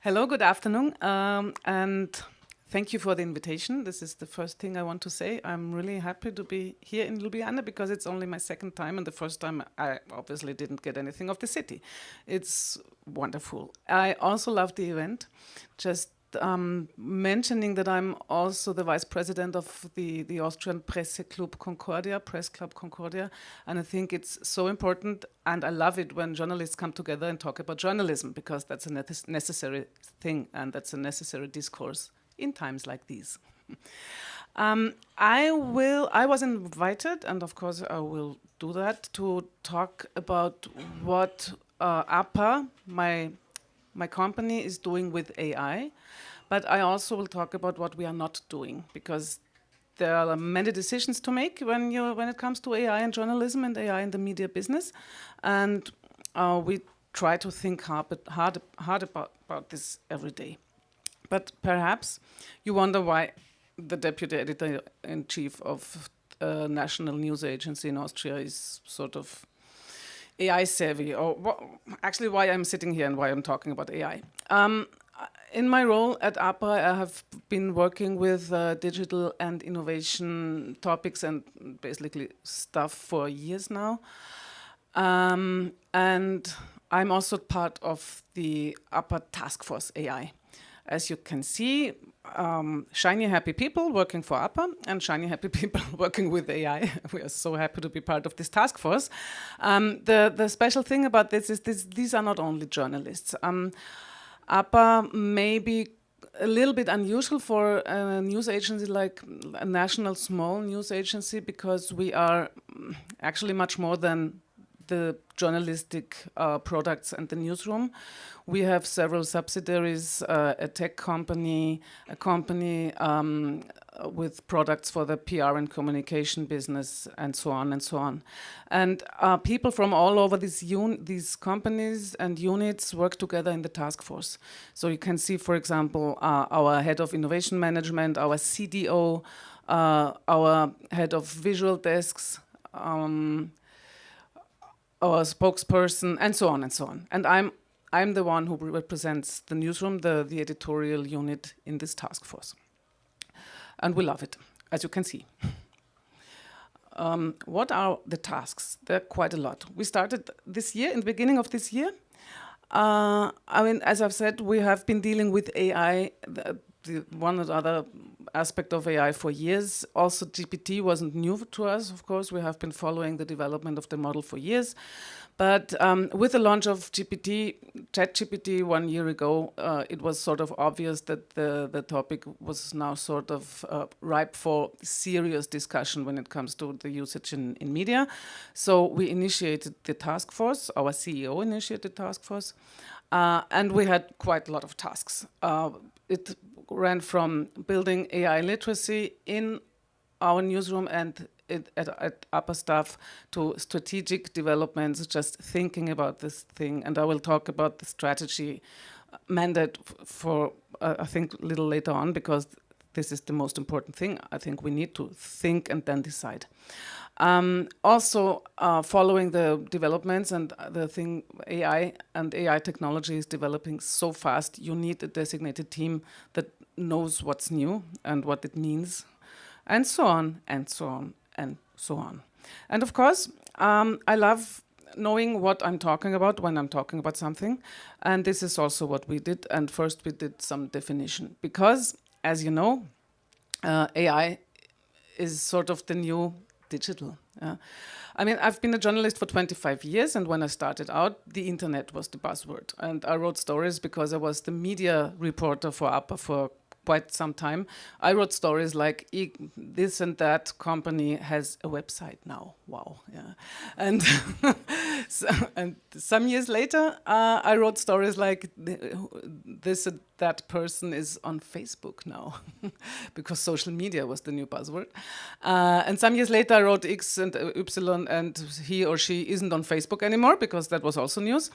Hello, good afternoon, and thank you for the invitation. This is the first thing I want to say. I'm really happy to be here in Ljubljana because it's only my second time, and the first time I obviously didn't get anything of the city. It's wonderful. I also love the event. Just mentioning that I'm also the vice president of the Austrian Press Club Concordia, and I think it's so important, and I love it when journalists come together and talk about journalism, because that's a necessary thing, and that's a necessary discourse in times like these. I was invited, and of course I will do that, to talk about what APA, my company, is doing with AI, but I also will talk about what we are not doing, because there are many decisions to make when it comes to AI and journalism and AI in the media business, and we try to think hard about this every day. But perhaps you wonder why the deputy editor-in-chief of a national news agency in Austria is sort of AI savvy, or actually why I'm sitting here and why I'm talking about AI. In my role at APA, I have been working with digital and innovation topics and basically stuff for years now. And I'm also part of the APA task force AI. As you can see, shiny happy people working for APA and shiny happy people working with AI. We are so happy to be part of this task force. The special thing about this is these are not only journalists. APA may be a little bit unusual for a news agency like a national small news agency, because we are actually much more than the journalistic products and the newsroom. We have several subsidiaries, a tech company, a company with products for the PR and communication business, and so on and so on. And people from all over these companies and units work together in the task force. So you can see, for example, our head of innovation management, our CDO, our head of visual desks, our spokesperson, and so on and so on. And I'm the one who represents the newsroom, the editorial unit in this task force. And we love it, as you can see. What are the tasks? There are quite a lot. We started this year, in the beginning of this year. As I've said, we have been dealing with AI, the one or other aspect of AI for years. Also, GPT wasn't new to us, of course. We have been following the development of the model for years. But with the launch of ChatGPT 1 year ago, it was sort of obvious that the topic was now sort of ripe for serious discussion when it comes to the usage in media. So we initiated the task force. Our CEO initiated the task force. And we had quite a lot of tasks. It ran from building AI literacy in our newsroom and at upper staff to strategic developments, just thinking about this thing. And I will talk about the strategy mandate for, I think, a little later on, because this is the most important thing. I think we need to think and then decide. Also, following the developments and the thing, AI and AI technology is developing so fast, you need a designated team that knows what's new and what it means, and so on, and so on, and so on. And of course, I love knowing what I'm talking about when I'm talking about something. And this is also what we did. And first we did some definition, because, as you know, AI is sort of the new digital. I've been a journalist for 25 years, and when I started out, the internet was the buzzword. And I wrote stories because I was the media reporter for APA for quite some time. I wrote stories like, this and that company has a website now. Wow, yeah. And, and some years later, I wrote stories like, this and that person is on Facebook now, because social media was the new buzzword. And some years later, I wrote X and Y, and he or she isn't on Facebook anymore, because that was also news.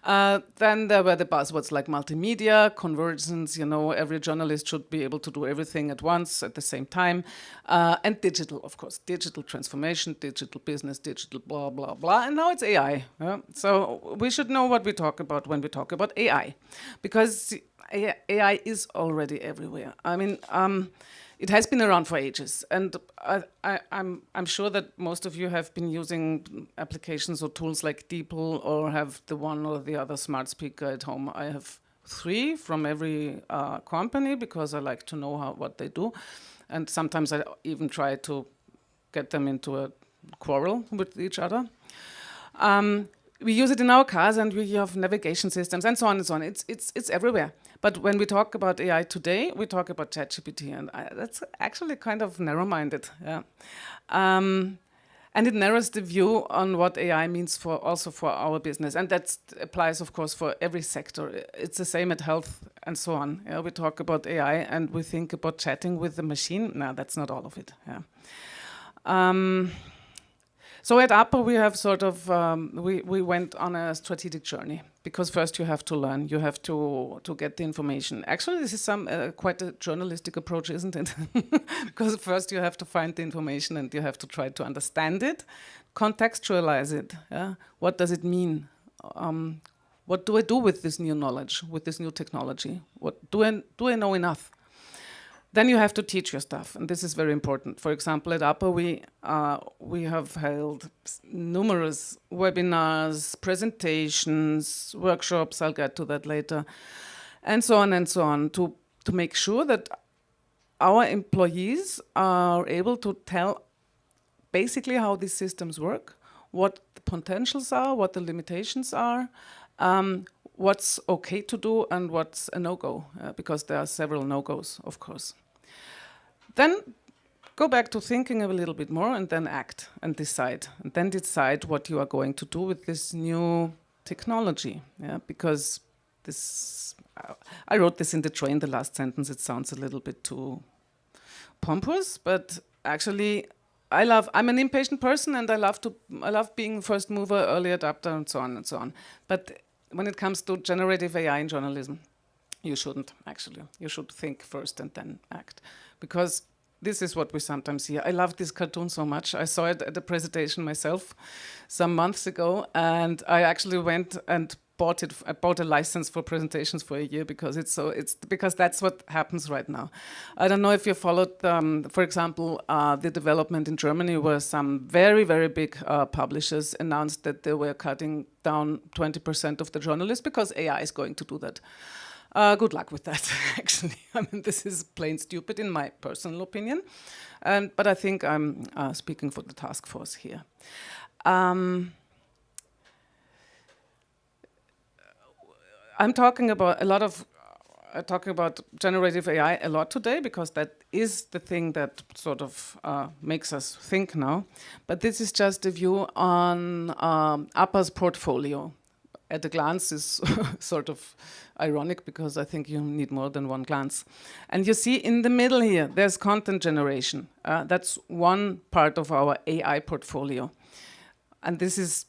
Then there were the buzzwords like multimedia, convergence, every journalist should be able to do everything at once, at the same time. And digital, of course, digital transformation, digital business, digital blah, blah, blah. And now it's AI. So we should know what we talk about when we talk about AI. Because AI is already everywhere. I mean, it has been around for ages, and I'm sure that most of you have been using applications or tools like DeepL, or have the one or the other smart speaker at home. I have 3 from every company, because I like to know what they do, and sometimes I even try to get them into a quarrel with each other. We use it in our cars, and we have navigation systems, and so on and so on. It's everywhere. But when we talk about AI today, we talk about ChatGPT, and that's actually kind of narrow-minded. Yeah. And it narrows the view on what AI means also for our business, and that applies, of course, for every sector. It's the same at health and so on. Yeah, we talk about AI, and we think about chatting with the machine. No, that's not all of it. Yeah. So at Upper, we have sort of, we went on a strategic journey, because first you have to learn, you have to get the information. Actually, this is quite a journalistic approach, isn't it? Because first you have to find the information, and you have to try to understand it, contextualize it. Yeah? What does it mean? What do I do with this new knowledge, with this new technology? What do I know enough? Then you have to teach your stuff, and this is very important. For example, at Upper, we have held numerous webinars, presentations, workshops, I'll get to that later, and so on, to make sure that our employees are able to tell basically how these systems work, what the potentials are, what the limitations are, what's okay to do, and what's a no-go, because there are several no-goes, of course. Then go back to thinking a little bit more, and then act and decide. And then decide what you are going to do with this new technology. Yeah? Because this, I wrote this in the train, the last sentence. It sounds a little bit too pompous, but actually, I'm an impatient person, and I love being first mover, early adapter, and so on and so on. But when it comes to generative AI in journalism, you shouldn't, actually. You should think first and then act. Because this is what we sometimes hear. I love this cartoon so much. I saw it at a presentation myself some months ago, and I actually went and bought it. I bought a license for presentations for a year, because because that's what happens right now. I don't know if you followed, for example, the development in Germany, where some very, very big publishers announced that they were cutting down 20% of the journalists, because AI is going to do that. Good luck with that, actually. I mean, this is plain stupid in my personal opinion. But I think I'm speaking for the task force here. I'm talking about generative AI a lot today, because that is the thing that sort of makes us think now. But this is just a view on Upper's portfolio. At a glance is sort of ironic, because I think you need more than one glance. And you see in the middle here, there's content generation. That's one part of our AI portfolio. And this is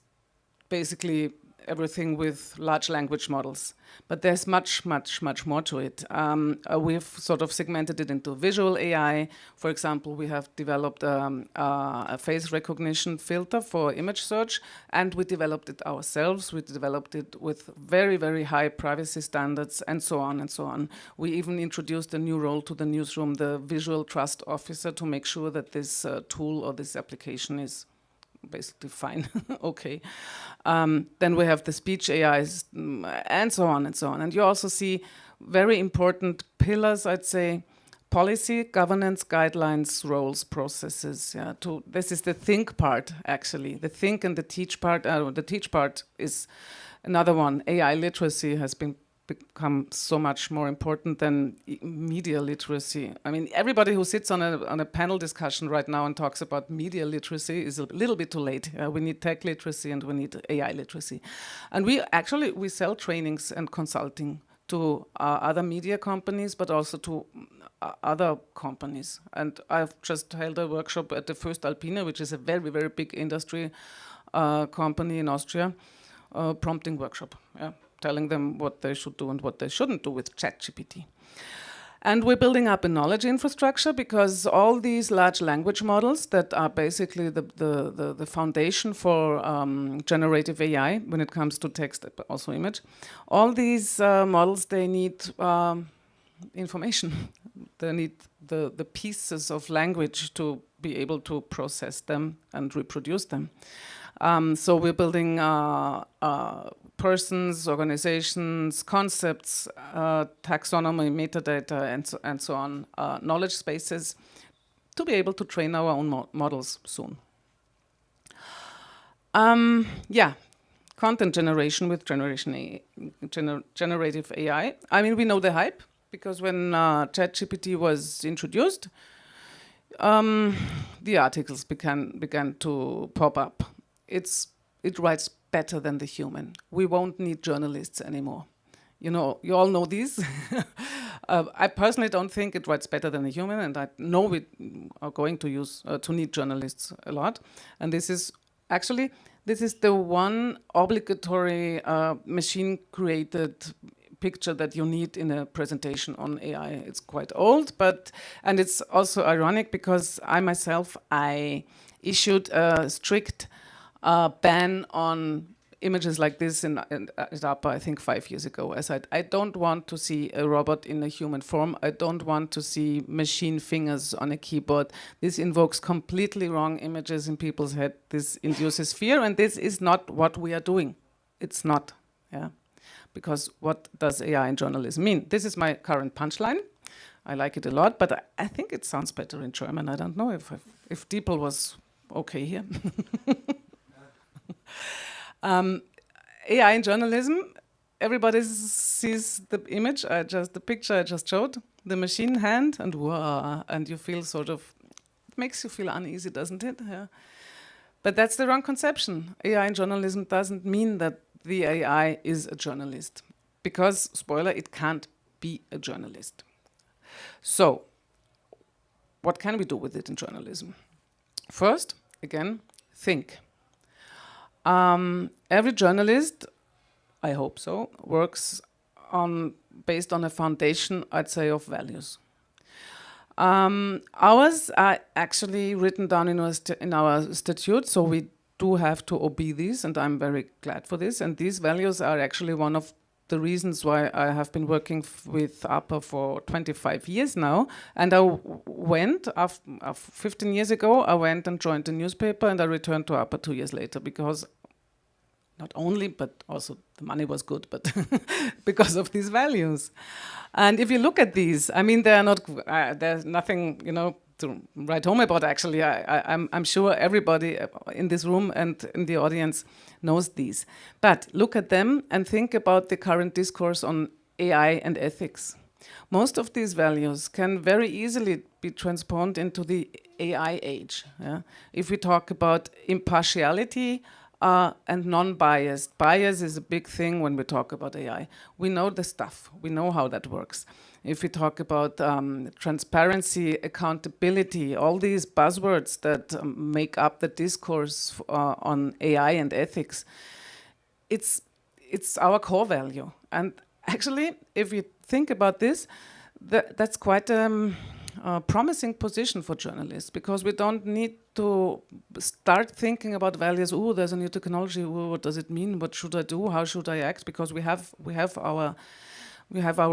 basically everything with large language models. But there's much, much, much more to it. We've sort of segmented it into visual AI. For example, we have developed a face recognition filter for image search, and we developed it ourselves. We developed it with very, very high privacy standards, and so on and so on. We even introduced a new role to the newsroom, the visual trust officer, to make sure that this tool or this application is basically fine, okay. Then we have the speech AIs, and so on and so on. And you also see very important pillars, I'd say: policy, governance, guidelines, roles, processes. Yeah, this is the think part, actually. The think and the teach part. The teach part is another one. AI literacy has become so much more important than media literacy. I mean, everybody who sits on a panel discussion right now and talks about media literacy is a little bit too late. We need tech literacy, and we need AI literacy. And we sell trainings and consulting to other media companies, but also to other companies. And I've just held a workshop at the voestalpine, which is a very, very big industry company in Austria, prompting workshop. Yeah. Telling them what they should do and what they shouldn't do with ChatGPT. And we're building up a knowledge infrastructure because all these large language models that are basically the foundation for generative AI when it comes to text, but also image, all these models, they need information. They need the pieces of language to be able to process them and reproduce them. So we're building persons, organizations, concepts, taxonomy, metadata, and so on, knowledge spaces, to be able to train our own models soon. Yeah, content generation with generative AI. I mean, we know the hype, because when ChatGPT was introduced, the articles began to pop up. It writes better than the human. We won't need journalists anymore. You know, you all know these. I personally don't think it writes better than a human, and I know we are going to need journalists a lot. And this is the one obligatory machine-created picture that you need in a presentation on AI. It's quite old, and it's also ironic because I issued a strict ban on images like this at APA, I think 5 years ago. I said, I don't want to see a robot in a human form. I don't want to see machine fingers on a keyboard. This invokes completely wrong images in people's head. This induces fear, and this is not what we are doing. It's not, yeah. Because what does AI in journalism mean? This is my current punchline. I like it a lot, but I think it sounds better in German. I don't know if Diepel was okay here. AI in journalism, everybody sees the image, the picture I just showed, the machine hand, and wow, and you feel it makes you feel uneasy, doesn't it? Yeah. But that's the wrong conception. AI in journalism doesn't mean that the AI is a journalist, because, spoiler, it can't be a journalist. So, what can we do with it in journalism? First, again, think. Every journalist, I hope so, works based on a foundation, I'd say, of values. Ours are actually written down in our statute, so we do have to obey these, and I'm very glad for this. And these values are actually one of the reasons why I have been working with APA for 25 years now. And I went, 15 years ago, I went and joined the newspaper, and I returned to APA 2 years later, because not only, but also the money was good, but because of these values. And if you look at these, I mean, there's nothing, to write home about, actually. I'm sure everybody in this room and in the audience knows these. But look at them and think about the current discourse on AI and ethics. Most of these values can very easily be transposed into the AI age. Yeah? If we talk about impartiality, and non-biased. Bias is a big thing when we talk about AI. We know the stuff. We know how that works. If we talk about transparency, accountability, all these buzzwords that make up the discourse on AI and ethics, it's our core value. And actually, if you think about this, that's quite a promising position for journalists, because we don't need to start thinking about values. Oh, there's a new technology. Ooh, what does it mean? What should I do? How should I act? Because we have our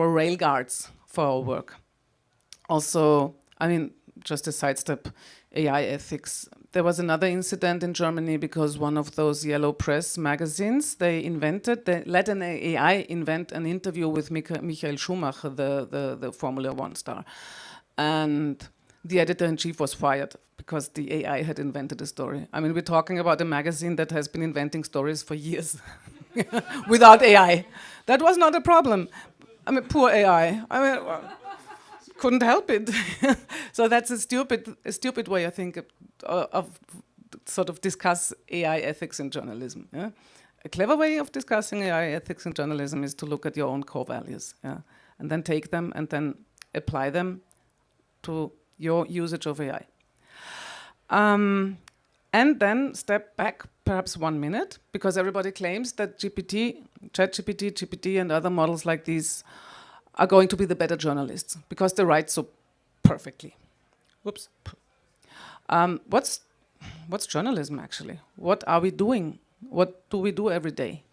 rail guards for our work. Also, I mean, just a sidestep, AI ethics. There was another incident in Germany because one of those yellow press magazines, they let an AI invent an interview with Michael Schumacher, the Formula One star. And the editor-in-chief was fired because the AI had invented a story. I mean, we're talking about a magazine that has been inventing stories for years without AI. That was not a problem. I mean, poor AI. I mean, couldn't help it. So that's a stupid way, I think, of sort of discuss AI ethics in journalism. Yeah? A clever way of discussing AI ethics in journalism is to look at your own core values, yeah? And then take them and then apply them to your usage of AI. And then step back perhaps 1 minute, because everybody claims that ChatGPT, GPT, and other models like these are going to be the better journalists because they write so perfectly. Whoops. What's journalism actually? What are we doing? What do we do every day?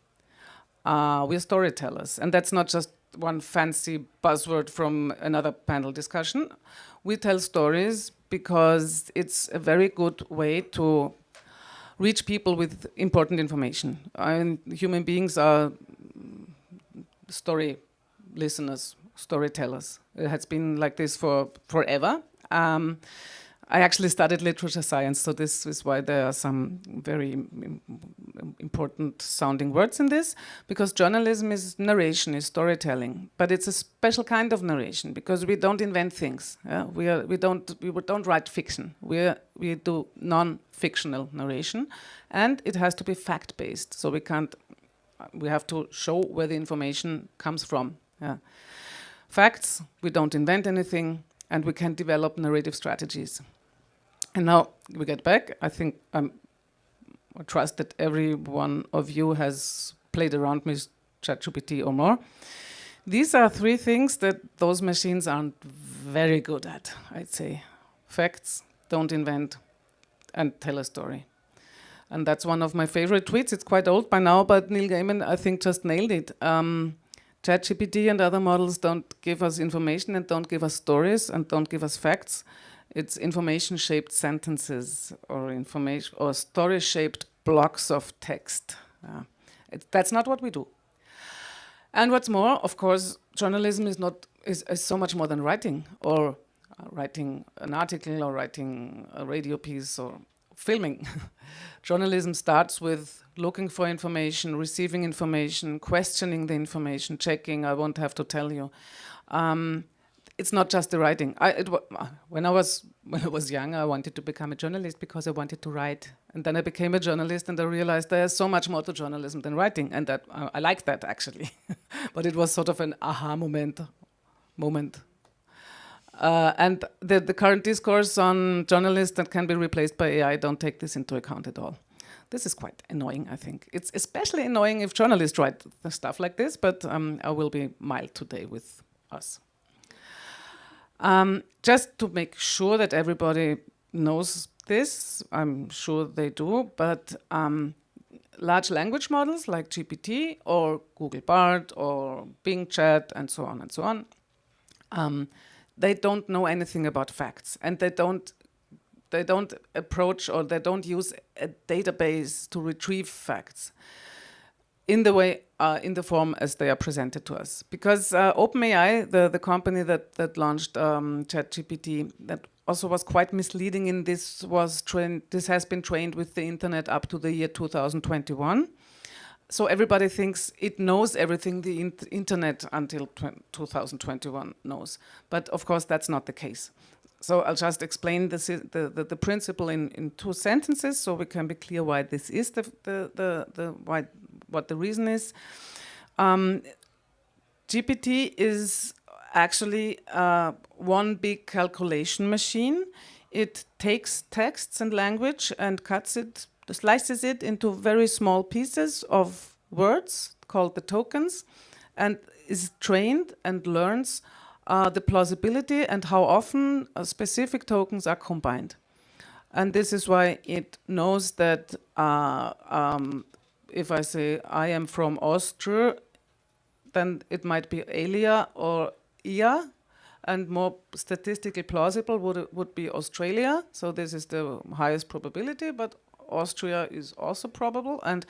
We're storytellers, and that's not just one fancy buzzword from another panel discussion. We tell stories because it's a very good way to reach people with important information. And human beings are story listeners, storytellers. It has been like this for forever. I actually studied literature science, so this is why there are some very important sounding words in this, because journalism is narration, is storytelling, but it's a special kind of narration because we don't invent things. Yeah? We don't write fiction. We do non-fictional narration, and it has to be fact-based. So we have to show where the information comes from. Yeah. Facts, we don't invent anything, and we can develop narrative strategies. And now we get back. I think I trust that every one of you has played around with ChatGPT or more. These are three things that those machines aren't very good at, I'd say. Facts, don't invent, and tell a story. And that's one of my favorite tweets. It's quite old by now, but Neil Gaiman, I think, just nailed it. ChatGPT and other models don't give us information and don't give us stories and don't give us facts. It's information-shaped sentences or story-shaped blocks of text. That's not what we do. And what's more, of course, journalism is so much more than writing or writing an article or writing a radio piece or filming. Journalism starts with looking for information, receiving information, questioning the information, checking. I won't have to tell you. It's not just the writing. When I was young, I wanted to become a journalist because I wanted to write. And then I became a journalist and I realized there's so much more to journalism than writing. And that I like that, actually. But it was sort of an aha moment. And the current discourse on journalists that can be replaced by AI don't take this into account at all. This is quite annoying, I think. It's especially annoying if journalists write stuff like this, but I will be mild today with us. Just to make sure that everybody knows this, I'm sure they do, but large language models like GPT or Google Bard or Bing Chat and so on, they don't know anything about facts, and they don't approach or they don't use a database to retrieve facts in the form as they are presented to us. Because OpenAI, the company that launched ChatGPT, that also was quite misleading in this has been trained with the internet up to the year 2021. So everybody thinks it knows everything the internet until 2021 knows. But of course, that's not the case. So I'll just explain the principle in two sentences so we can be clear why this is what the reason is. GPT is actually one big calculation machine. It takes texts and language and slices it into very small pieces of words called the tokens, and is trained and learns the plausibility and how often specific tokens are combined. And this is why it knows that if I say I am from Austria, then it might be Alia or Ia, and more statistically plausible would be Australia. So this is the highest probability, but Austria is also probable. And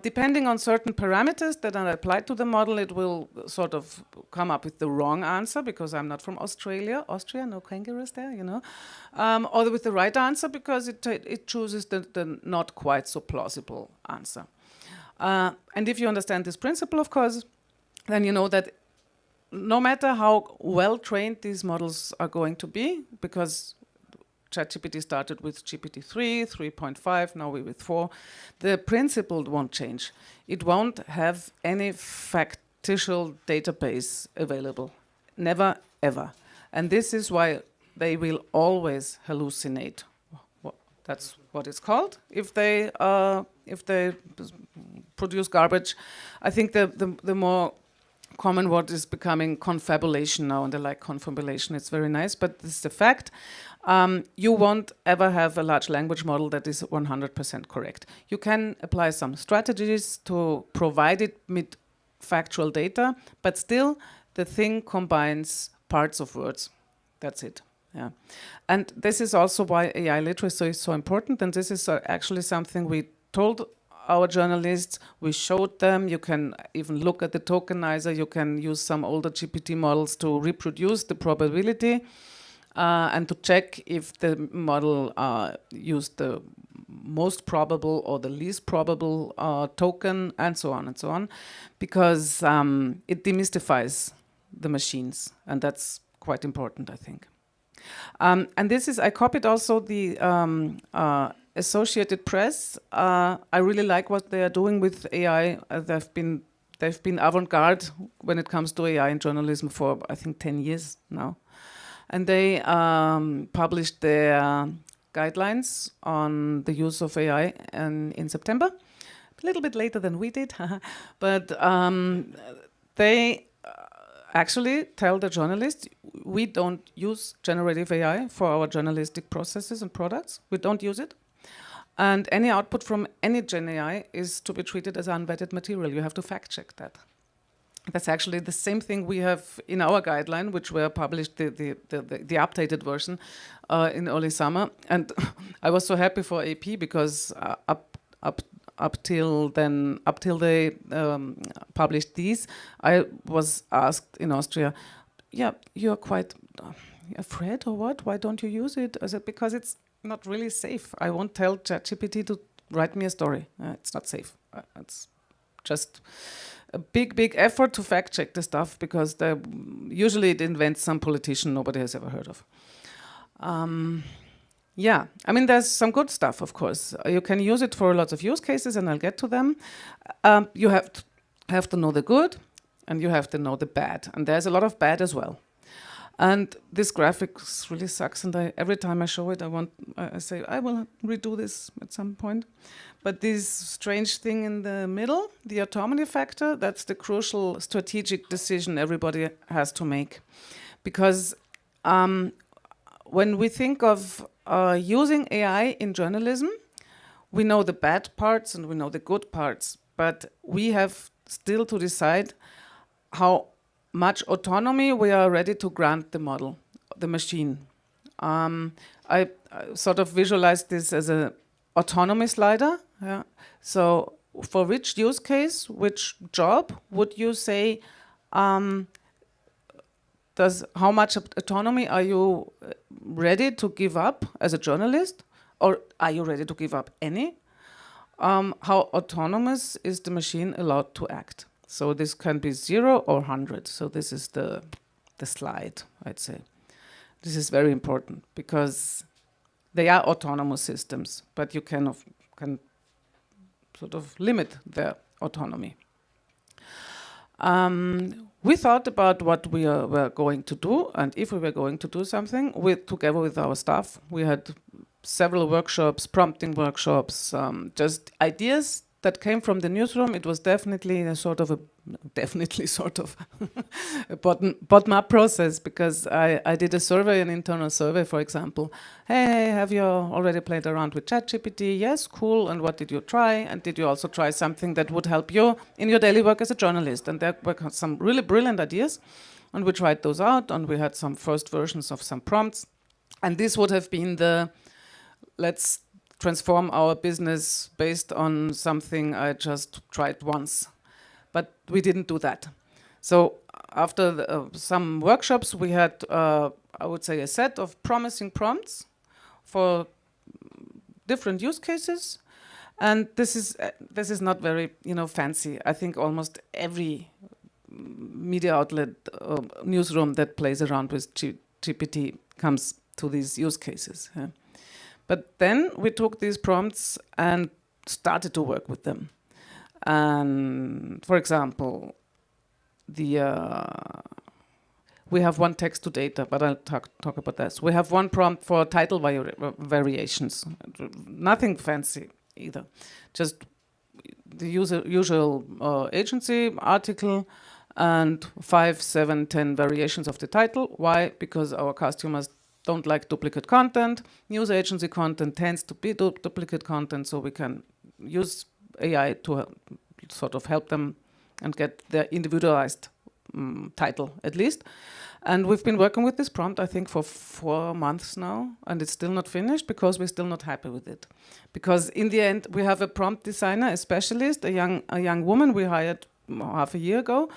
depending on certain parameters that are applied to the model, it will sort of come up with the wrong answer, because I'm not from Australia. Austria, no kangaroos there, you know. Or with the right answer, because it chooses the not quite so plausible answer. And if you understand this principle, of course, then you know that no matter how well trained these models are going to be, because ChatGPT started with GPT-3, 3.5, now we're with 4. The principle won't change. It won't have any factual database available. Never, ever. And this is why they will always hallucinate. That's what it's called. If they produce garbage, I think the more common word is becoming confabulation now, and I like confabulation. It's very nice, but this is the fact. You won't ever have a large language model that is 100% correct. You can apply some strategies to provide it with factual data, but still the thing combines parts of words. That's it. Yeah. And this is also why AI literacy is so important, and this is actually something we told our journalists, we showed them. You can even look at the tokenizer, you can use some older GPT models to reproduce the probability and to check if the model used the most probable or the least probable token, and so on, because it demystifies the machines, and that's quite important, I think. And this is, I copied also the Associated Press. I really like what they are doing with AI. They've been avant-garde when it comes to AI in journalism for, I think, 10 years now. And they published their guidelines on the use of AI in September, a little bit later than we did. But they actually tell the journalists, we don't use generative AI for our journalistic processes and products. We don't use it. And any output from any Gen AI is to be treated as unvetted material. You have to fact check that. That's actually the same thing we have in our guideline, which were published, the updated version in early summer. And I was so happy for AP because up till they published these, I was asked in Austria, yeah, you're quite afraid or what? Why don't you use it? I said, because it's not really safe. I won't tell ChatGPT to write me a story. It's not safe. It's just a big effort to fact check the stuff, because usually it invents some politician nobody has ever heard of. Yeah, I mean, there's some good stuff, of course. You can use it for lots of use cases, and I'll get to them. You have to know the good, and you have to know the bad. And there's a lot of bad as well. And this graphic really sucks, and every time I show it, I say, I will redo this at some point. But this strange thing in the middle, the autonomy factor, that's the crucial strategic decision everybody has to make. Because when we think of using AI in journalism, we know the bad parts and we know the good parts, but we have still to decide how much autonomy we are ready to grant the model, the machine. I sort of visualize this as an autonomy slider. Yeah. So for which use case, which job would you say, how much autonomy are you ready to give up as a journalist? Or are you ready to give up any? How autonomous is the machine allowed to act? So this can be 0 or 100. So this is the slide, I'd say. This is very important because they are autonomous systems, but you can sort of limit their autonomy. We thought about what we were going to do, and if we were going to do something together with our staff. We had several workshops, prompting workshops, just ideas that came from the newsroom. It was definitely a bottom-up process, because I did a survey, an internal survey, for example. Hey, have you already played around with ChatGPT? Yes, cool. And what did you try? And did you also try something that would help you in your daily work as a journalist? And there were some really brilliant ideas, and we tried those out, and we had some first versions of some prompts. And this would have been let's transform our business based on something I just tried once. But we didn't do that. So after some workshops, we had, I would say, a set of promising prompts for different use cases. And this is not very, fancy. I think almost every media outlet, newsroom that plays around with GPT comes to these use cases. Yeah. But then we took these prompts and started to work with them. And for example, we have one text to data, but I'll talk about this. We have one prompt for title variations. Nothing fancy either. Just the usual agency, article, and 5, 7, 10 variations of the title. Why? Because our customers don't like duplicate content. News agency content tends to be duplicate content, so we can use AI to sort of help them and get their individualized title at least. And we've been working with this prompt, I think, for 4 months now, and it's still not finished because we're still not happy with it. Because in the end, we have a prompt designer, a specialist, a young woman we hired half a year ago,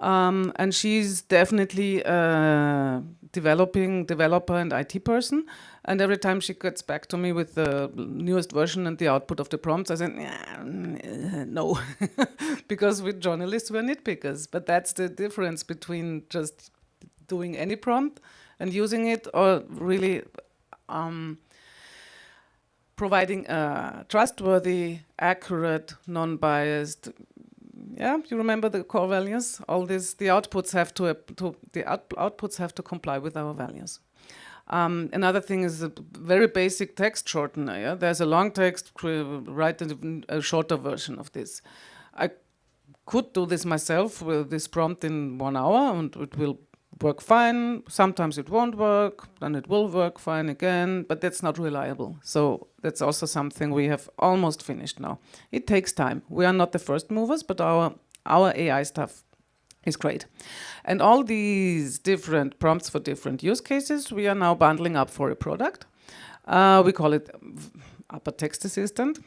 and she's definitely a developer and IT person. And every time she gets back to me with the newest version and the output of the prompts, I say, no, because with journalists we're nitpickers. But that's the difference between just doing any prompt and using it, or really providing a trustworthy, accurate, non-biased. Yeah, you remember the core values. All this, the outputs have to comply with our values. Another thing is a very basic text shortener. Yeah? There's a long text, write a shorter version of this. I could do this myself with this prompt in 1 hour, and it will work fine. Sometimes it won't work, then it will work fine again, but that's not reliable. So that's also something we have almost finished now. It takes time. We are not the first movers, but our AI stuff is great. And all these different prompts for different use cases, we are now bundling up for a product. We call it Upper Text Assistant.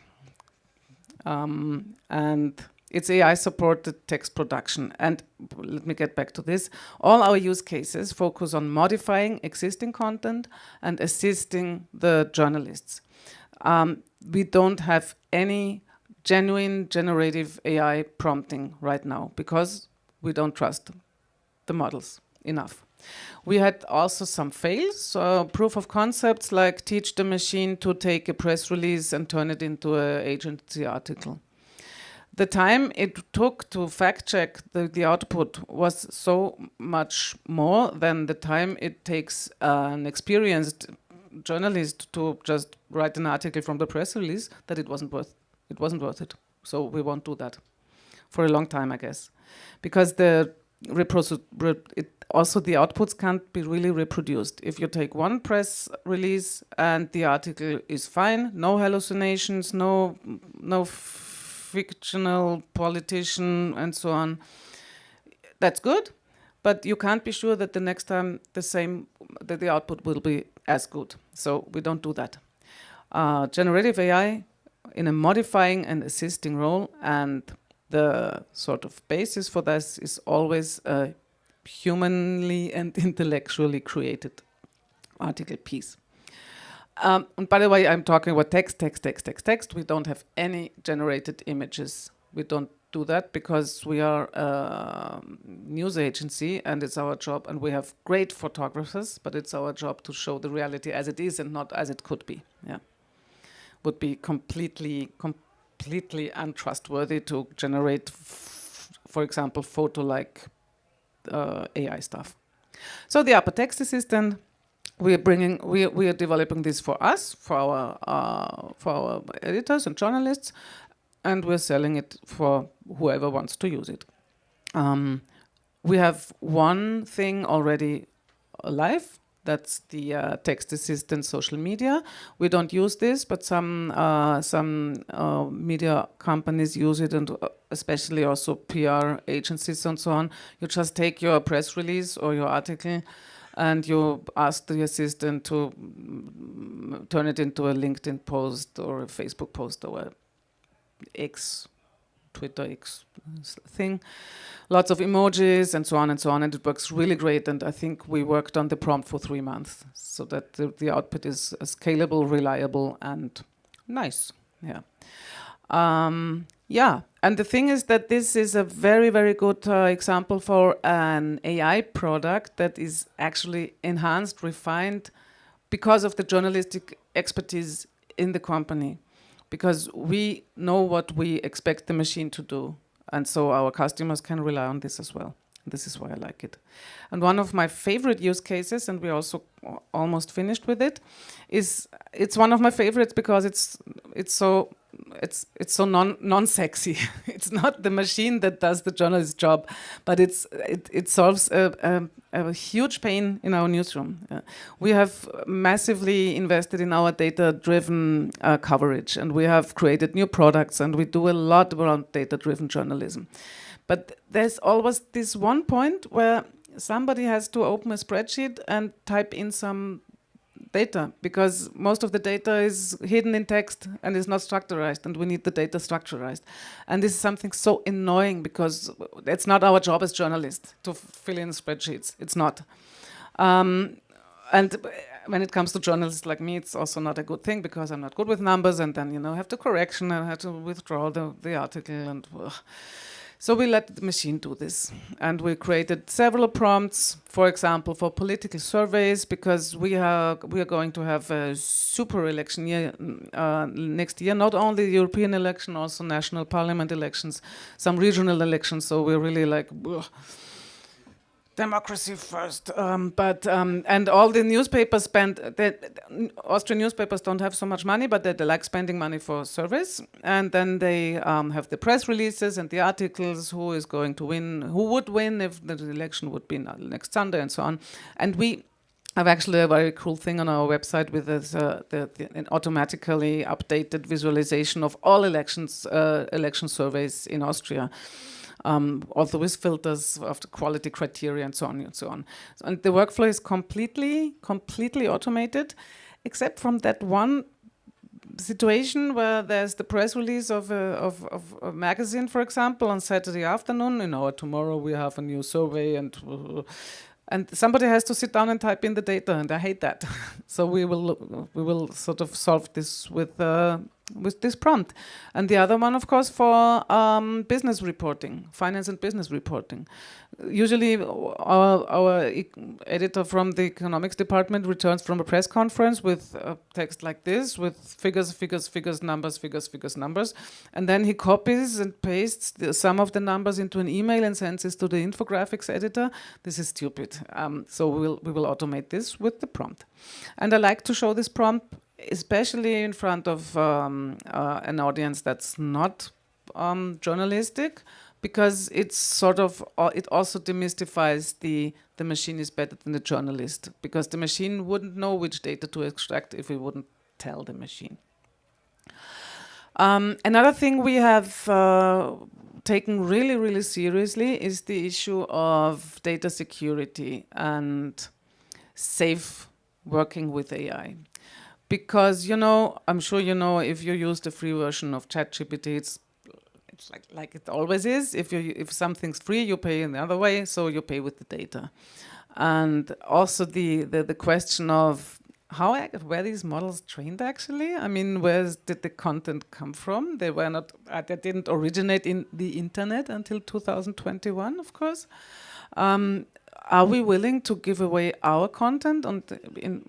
And it's AI-supported text production. And let me get back to this. All our use cases focus on modifying existing content and assisting the journalists. We don't have any genuine generative AI prompting right now because we don't trust the models enough. We had also some fails, proof of concepts like teach the machine to take a press release and turn it into an agency article. The time it took to fact check the output was so much more than the time it takes an experienced journalist to just write an article from the press release that it wasn't worth it. So we won't do that for a long time, I guess, because also the outputs can't be really reproduced. If you take one press release and the article is fine, no hallucinations, no fictional politician and so on, that's good, but you can't be sure that the next time the output will be as good. So we don't do that. Generative AI in a modifying and assisting role, and the sort of basis for this is always a humanly and intellectually created article piece. And by the way, I'm talking about text. We don't have any generated images. We don't do that because we are a news agency and it's our job, and we have great photographers, but it's our job to show the reality as it is and not as it could be. Yeah, would be completely untrustworthy to generate, for example, photo-like AI stuff. So the Upper Text Assistant, we are developing this for us, for our editors and journalists, and we're selling it for whoever wants to use it. We have one thing already live. That's the text assistant social media. We don't use this, but some media companies use it, and especially also PR agencies and so on. You just take your press release or your article and you ask the assistant to turn it into a LinkedIn post or a Facebook post or a Twitter X thing. Lots of emojis and so on, and it works really great. And I think we worked on the prompt for 3 months so that the output is scalable, reliable, and nice. Yeah. And the thing is that this is a very, very good example for an AI product that is actually enhanced, refined, because of the journalistic expertise in the company. Because we know what we expect the machine to do. And so our customers can rely on this as well. This is why I like it. And one of my favorite use cases, and we're also almost finished with it, it's one of my favorites because it's so it's so non-sexy. It's not the machine that does the journalist's job, but it solves a huge pain in our newsroom. We have massively invested in our data-driven coverage, and we have created new products, and we do a lot around data-driven journalism. But there's always this one point where somebody has to open a spreadsheet and type in some data, because most of the data is hidden in text and is not structurized, and we need the data structurized. And this is something so annoying, because it's not our job as journalists to fill in spreadsheets. It's not. And when it comes to journalists like me, it's also not a good thing, because I'm not good with numbers, and then, have to correction, and I have to withdraw the article, and so we let the machine do this. And we created several prompts, for example, for political surveys, because we are going to have a super election year next year, not only the European election, also national parliament elections, some regional elections, so we're really like, ugh, democracy first. And all the newspapers Austrian newspapers don't have so much money, but they like spending money for surveys. And then they have the press releases and the articles, who is going to win, who would win if the election would be next Sunday, and so on. And we have actually a very cool thing on our website with this, an automatically updated visualization of all election surveys in Austria. Also with filters of the quality criteria and so on and so on. And the workflow is completely automated, except from that one situation where there's the press release of a magazine, for example, on Saturday afternoon. Tomorrow we have a new survey, and somebody has to sit down and type in the data, and I hate that. So we will sort of solve this with this prompt. And the other one, of course, for business reporting, finance and business reporting. Usually our editor from the economics department returns from a press conference with text like this, with figures, numbers. And then he copies and pastes some of the numbers into an email and sends this to the infographics editor. This is stupid. So we will automate this with the prompt. And I like to show this prompt especially in front of an audience that's not journalistic, because it's sort of it also demystifies the machine is better than the journalist, because the machine wouldn't know which data to extract if we wouldn't tell the machine. Another thing we have taken really seriously is the issue of data security and safe working with AI. Because, I'm sure if you use the free version of ChatGPT, it's like it always is. If something's free, you pay in the other way, so you pay with the data. And also the question of where these models trained actually. I mean, where did the content come from? They didn't originate in the internet until 2021, of course. Are we willing to give away our content in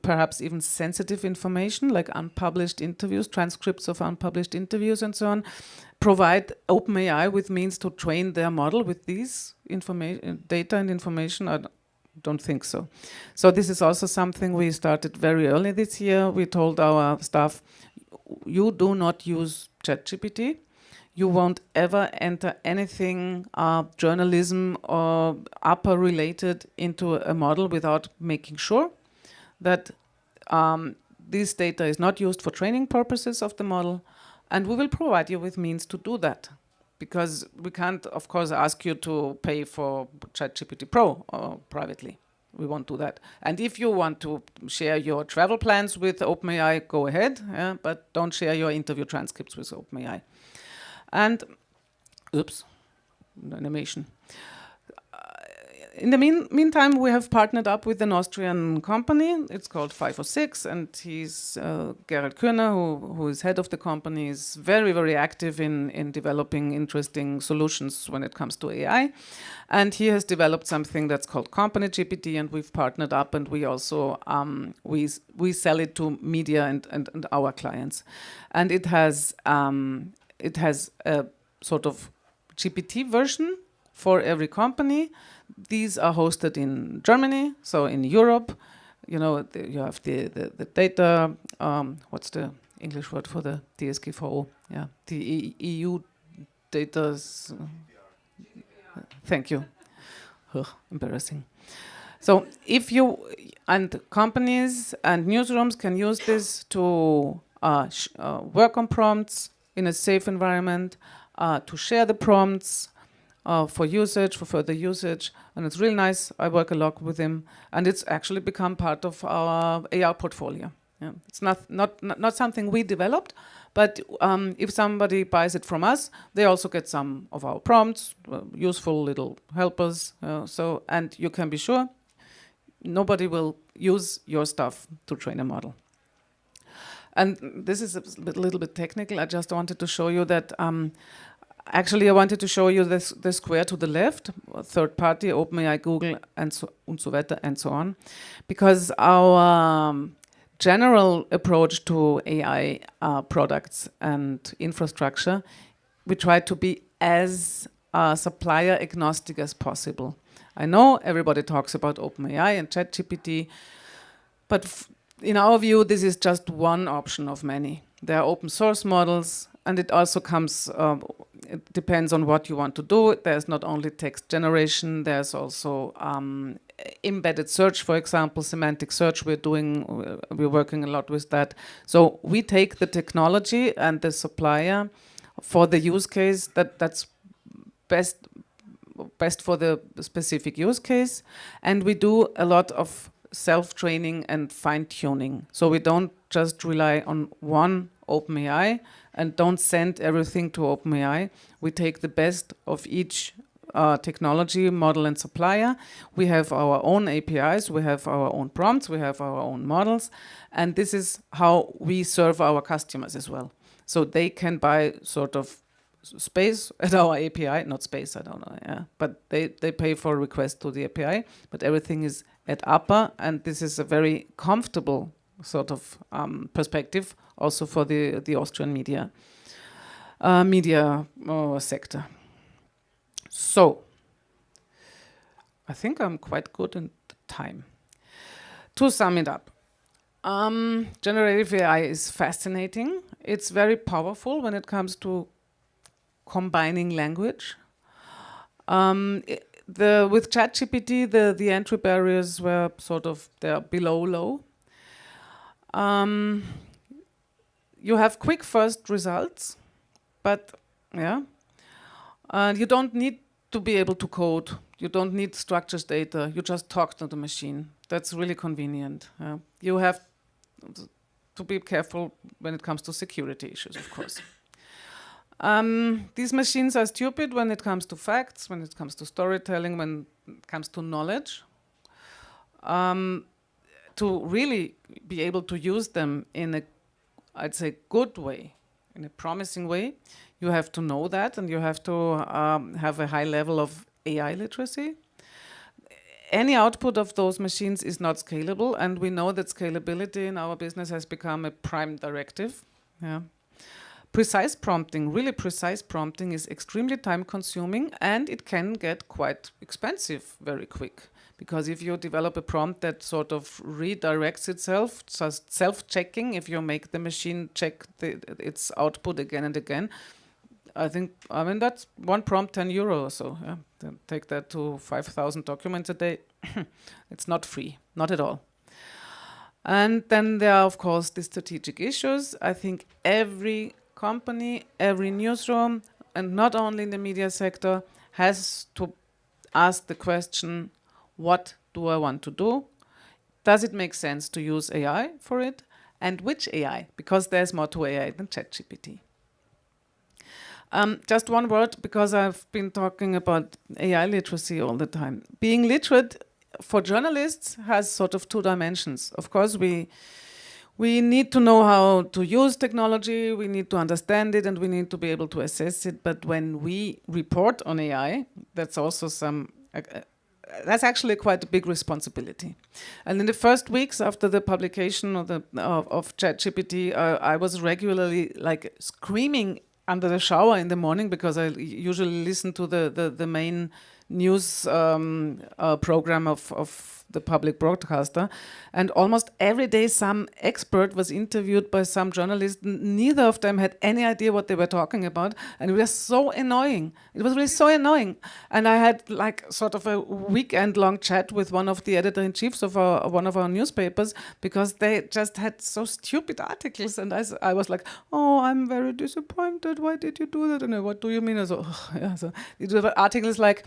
perhaps even sensitive information, like unpublished interviews, transcripts of unpublished interviews, and so on? Provide OpenAI with means to train their model with these data and information? I don't think so. So this is also something we started very early this year. We told our staff, you do not use ChatGPT. You won't ever enter anything journalism or upper related into a model without making sure that this data is not used for training purposes of the model, and we will provide you with means to do that. Because we can't, of course, ask you to pay for ChatGPT Pro privately. We won't do that. And if you want to share your travel plans with OpenAI, go ahead, but don't share your interview transcripts with OpenAI. And, animation. In the meantime, we have partnered up with an Austrian company. It's called 506, and he's Gerald Kürner, who is head of the company, is very active in developing interesting solutions when it comes to AI. And he has developed something that's called Company GPT, and we've partnered up, and we also we sell it to media and our clients. And it has a sort of GPT version for every company. These are hosted in Germany, so in Europe. You have the data, what's the English word for the DSGVO. Yeah, the EU data. Thank you. Ugh, embarrassing. So if you and companies and newsrooms can use this to work on prompts in a safe environment, to share the prompts for usage, for further usage, and it's really nice. I work a lot with them, and it's actually become part of our AR portfolio. Yeah. It's not something we developed, but if somebody buys it from us, they also get some of our prompts, useful little helpers. And you can be sure nobody will use your stuff to train a model. And this is a little bit technical. I just wanted to show you that. Actually, I wanted to show you the square to the left, third party, OpenAI, Google, and so weiter, and so on, because our general approach to AI products and infrastructure, we try to be as supplier agnostic as possible. I know everybody talks about OpenAI and ChatGPT, but in our view, this is just one option of many. There are open source models, and it also comes, it depends on what you want to do. There's not only text generation, there's also embedded search, for example, semantic search. We're working a lot with that. So we take the technology and the supplier for the use case that's best for the specific use case, and we do a lot of self-training and fine-tuning. So we don't just rely on one OpenAI and don't send everything to OpenAI. We take the best of each technology, model, and supplier. We have our own APIs, we have our own prompts, we have our own models, and this is how we serve our customers as well. So they can buy sort of space at our API, not space, I don't know, yeah, but they pay for a request to the API, but everything is at upper, and this is a very comfortable sort of perspective also for the Austrian media sector. So I think I'm quite good in the time. To sum it up, generative AI is fascinating. It's very powerful when it comes to combining language. With ChatGPT, the entry barriers were sort of, they're below low. You have quick first results, but yeah, you don't need to be able to code. You don't need structured data. You just talk to the machine. That's really convenient. You have to be careful when it comes to security issues, of course. These machines are stupid when it comes to facts, when it comes to storytelling, when it comes to knowledge. To really be able to use them in a, I'd say, good way, in a promising way, you have to know that, and you have to have a high level of AI literacy. Any output of those machines is not scalable, and we know that scalability in our business has become a prime directive. Yeah. Precise prompting, really precise prompting, is extremely time-consuming, and it can get quite expensive very quick. Because if you develop a prompt that sort of redirects itself, just self-checking, if you make the machine check its output again and again, I mean, that's one prompt, 10 euro or so. Yeah? Then take that to 5,000 documents a day. It's not free, not at all. And then there are, of course, the strategic issues. I think every company, every newsroom, and not only in the media sector, has to ask the question, what do I want to do? Does it make sense to use AI for it? And which AI? Because there's more to AI than ChatGPT. Just one word, because I've been talking about AI literacy all the time. Being literate for journalists has sort of two dimensions. Of course, we need to know how to use technology, we need to understand it, and we need to be able to assess it. But when we report on AI, that's also that's actually quite a big responsibility. And in the first weeks after the publication of ChatGPT, I was regularly like screaming under the shower in the morning, because I usually listen to the main news program of the public broadcaster, and almost every day some expert was interviewed by some journalist. Neither of them had any idea what they were talking about, and it was so annoying. It was really so annoying. And I had like sort of a weekend-long chat with one of the editor-in-chiefs of one of our newspapers, because they just had so stupid articles, and I was like, oh, I'm very disappointed. Why did you do that? And what do you mean? I so, yeah, so it was articles like,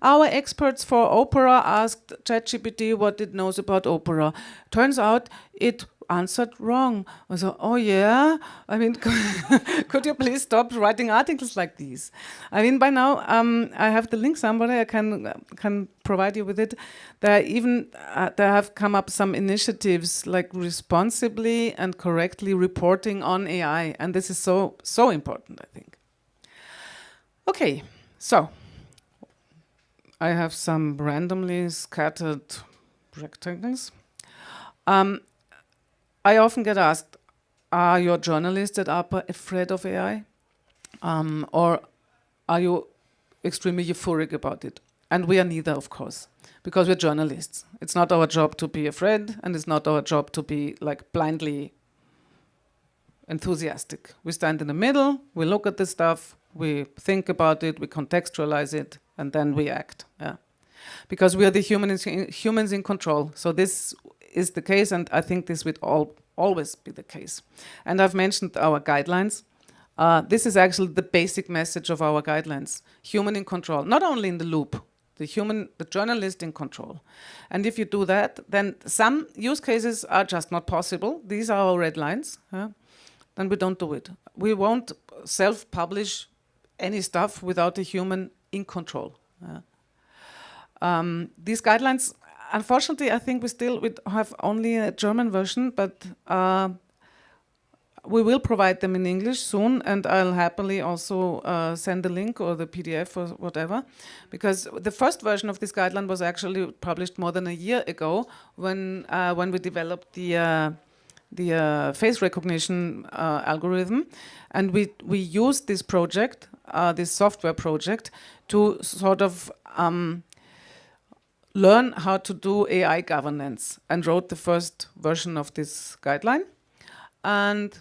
our experts for opera asked ChatGPT what it knows about opera. Turns out it answered wrong. I was like, oh yeah? I mean, could you please stop writing articles like these? I mean, by now, I have the link somewhere. I can provide you with it. There have come up some initiatives like responsibly and correctly reporting on AI. And this is so important, I think. Okay, so I have some randomly scattered rectangles. I often get asked, are your journalists at APA afraid of AI? Or are you extremely euphoric about it? And we are neither, of course, because we're journalists. It's not our job to be afraid, and it's not our job to be like blindly enthusiastic. We stand in the middle, we look at the stuff, we think about it, we contextualize it, and then we act. Yeah. Because we are the humans in control. So this is the case, and I think this will always be the case. And I've mentioned our guidelines. This is actually the basic message of our guidelines. Human in control, not only in the loop, the journalist in control. And if you do that, then some use cases are just not possible. These are our red lines. Then we don't do it. We won't self-publish any stuff without a human in control. These guidelines, unfortunately, I think we have only a German version, but we will provide them in English soon, and I'll happily also send the link or the PDF or whatever, because the first version of this guideline was actually published more than a year ago when we developed the face recognition algorithm, and we used this project, this software project, to sort of learn how to do AI governance, and wrote the first version of this guideline. And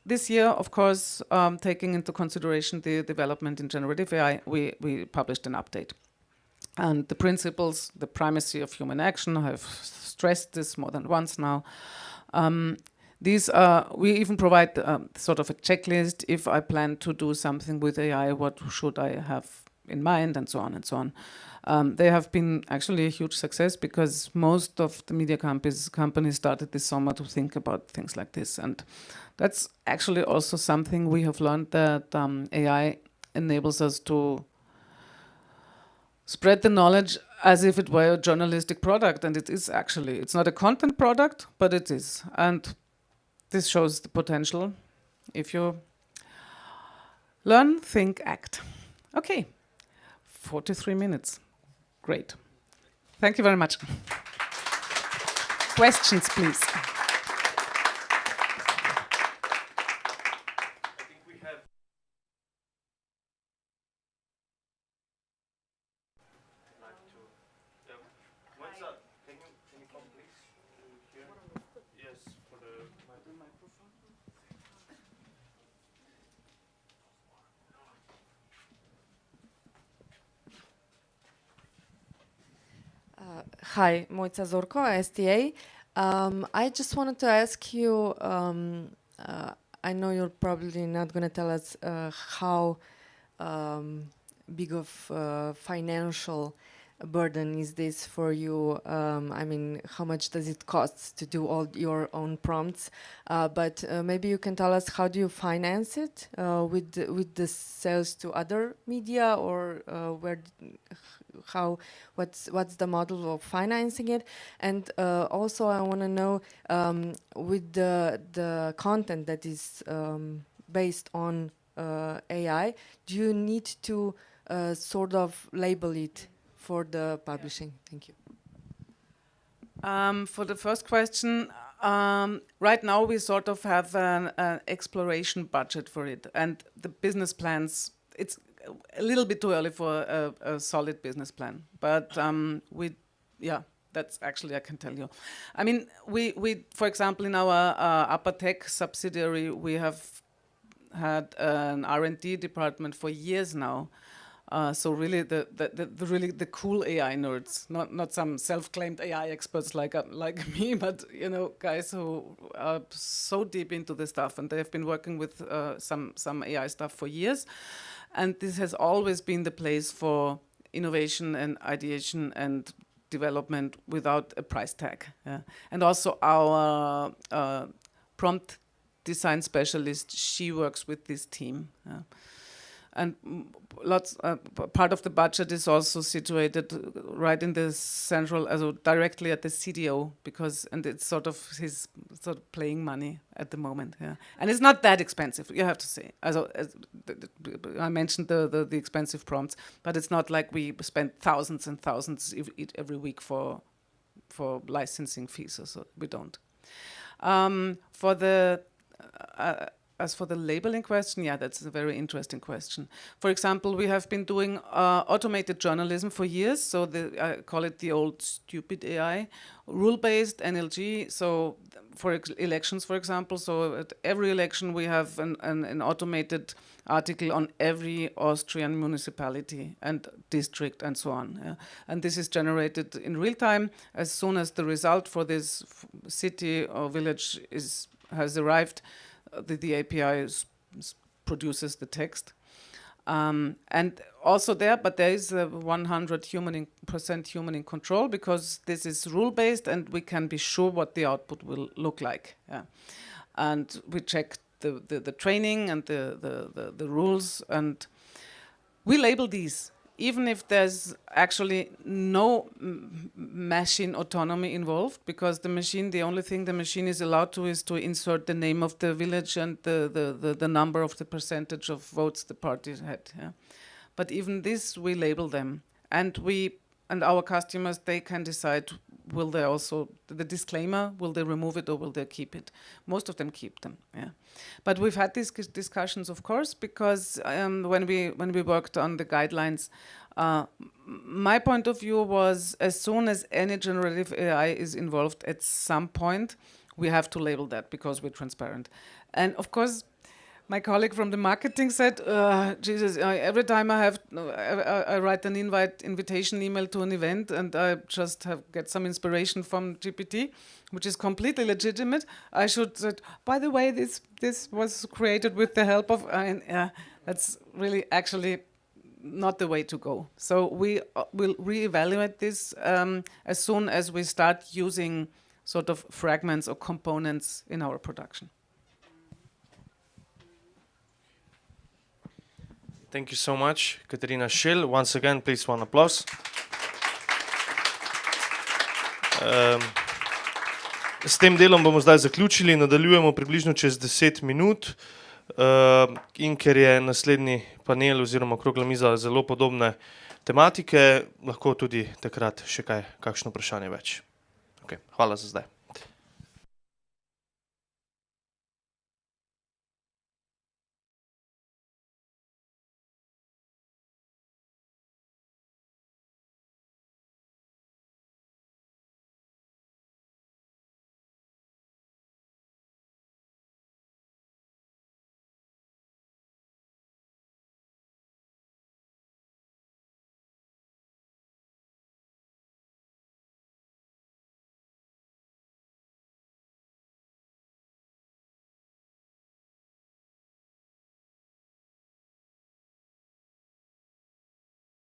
this year, of course, taking into consideration the development in generative AI, we published an update. And the principles, the primacy of human action, I have stressed this more than once now. We even provide sort of a checklist. If I plan to do something with AI, what should I have in mind, and so on and so on. They have been actually a huge success, because most of the media companies started this summer to think about things like this. And that's actually also something we have learned, that AI enables us to spread the knowledge as if it were a journalistic product. And it is actually. It's not a content product, but it is. And this shows the potential if you learn, think, act. Okay, 43 minutes. Great. Thank you very much. Questions, please. I think we have. What's up? Can you come please here? Yes, for the microphone. Hi, Mojca Zorko, STA. I just wanted to ask you, I know you're probably not going to tell us how big of financial burden is this for you? I mean, how much does it cost to do all your own prompts? But maybe you can tell us, how do you finance it? With the sales to other media, or what's the model of financing it? And also I want to know, with the content that is based on AI, do you need to sort of label it for the publishing? Thank you. For the first question, right now we sort of have an exploration budget for it, and the business plans. a little bit too early for a solid business plan. But that's actually, I can tell you. I mean, we for example, in our upper tech subsidiary, we have had an R&D department for years now. So really, the cool AI nerds, not some self-claimed AI experts like me, but guys who are so deep into this stuff, and they have been working with some AI stuff for years, and this has always been the place for innovation and ideation and development without a price tag. Yeah. And also our prompt design specialist, she works with this team. Yeah. And part of the budget is also situated right in the central, directly at the CDO, and it's sort of his playing money at the moment. Yeah, and it's not that expensive, you have to say. I mentioned the expensive prompts, but it's not like we spend thousands and thousands every week for licensing fees. So we don't. As for the labeling question, yeah, that's a very interesting question. For example, we have been doing automated journalism for years. So I call it the old stupid AI, rule-based NLG. So for elections, for example, so at every election we have an automated article on every Austrian municipality and district and so on. Yeah. And this is generated in real time. As soon as the result for this city or village has arrived, the API produces the text. And also there is 100% human in control, because this is rule-based and we can be sure what the output will look like. Yeah. And we check the training and the rules, and we label these. Even if there's actually no machine autonomy involved, because the only thing the machine is allowed to is to insert the name of the village and the number of the percentage of votes the party had. Yeah. But even this, we label them. And our customers, they can decide, will they also, the disclaimer, will they remove it or will they keep it? Most of them keep them, yeah. But we've had these discussions, of course, because when we worked on the guidelines, my point of view was, as soon as any generative AI is involved at some point, we have to label that because we're transparent. And of course, my colleague from the marketing said, Jesus, every time I write an invitation email to an event and I just get some inspiration from GPT, which is completely legitimate, I should say, by the way, this was created with the help of, that's really actually not the way to go. So we will reevaluate this as soon as we start using sort of fragments or components in our production. Thank you so much, Katarina Schill. Once again, please one applause. S tem delom bomo zdaj zaključili, nadaljujemo približno čez 10 minut. In ker je naslednji panel oziroma okrogla miza zelo podobne tematike, lahko tudi takrat še kakšno vprašanje več. Okay, hvala za zdaj.